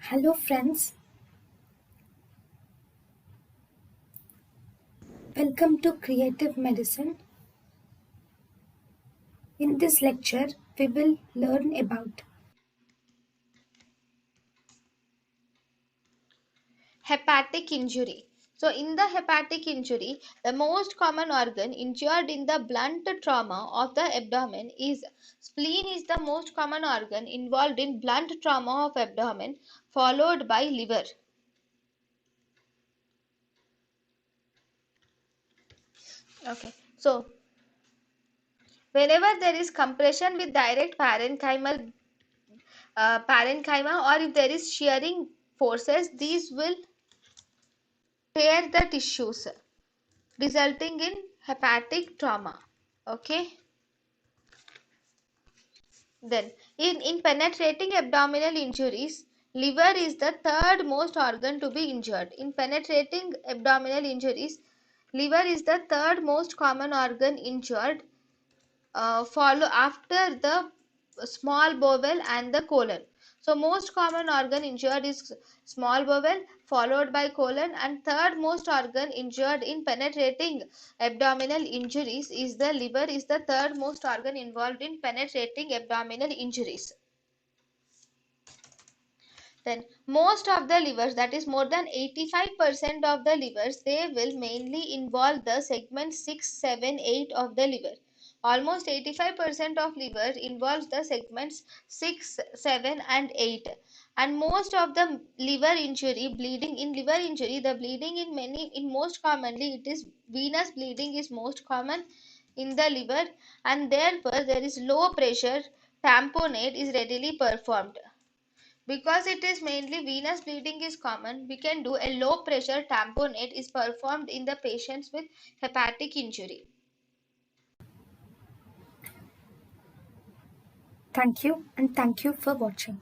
Hello friends, welcome to Creative Medicine. In this lecture, we will learn about Hepatic injury. So, in the hepatic injury, the most common organ injured in the blunt trauma of the abdomen is spleen is the most common organ involved in blunt trauma of abdomen, followed by liver. Okay. So, whenever there is compression with direct parenchyma or if there is shearing forces, these will tear the tissues, resulting in hepatic trauma. Okay. Then, in penetrating abdominal injuries, liver is the third most organ to be injured. In penetrating abdominal injuries, liver is the third most common organ injured, follow after the small bowel and the colon. So most common organ injured is small bowel, followed by colon, and third most organ injured in penetrating abdominal injuries is the liver is the third most organ involved in penetrating abdominal injuries. Then most of the livers, that is more than 85% of the livers, they will mainly involve the segment 6, 7, 8 of the liver. Almost 85% of liver involves the segments 6, 7 and 8. And most of the liver injury, bleeding in liver injury, the bleeding in most commonly it is venous bleeding is most common in the liver, and therefore there is low pressure tamponade is readily performed. Because it is mainly venous bleeding is common, we can do a low pressure tamponade is performed in the patients with hepatic injury. thank you and thank you for watching.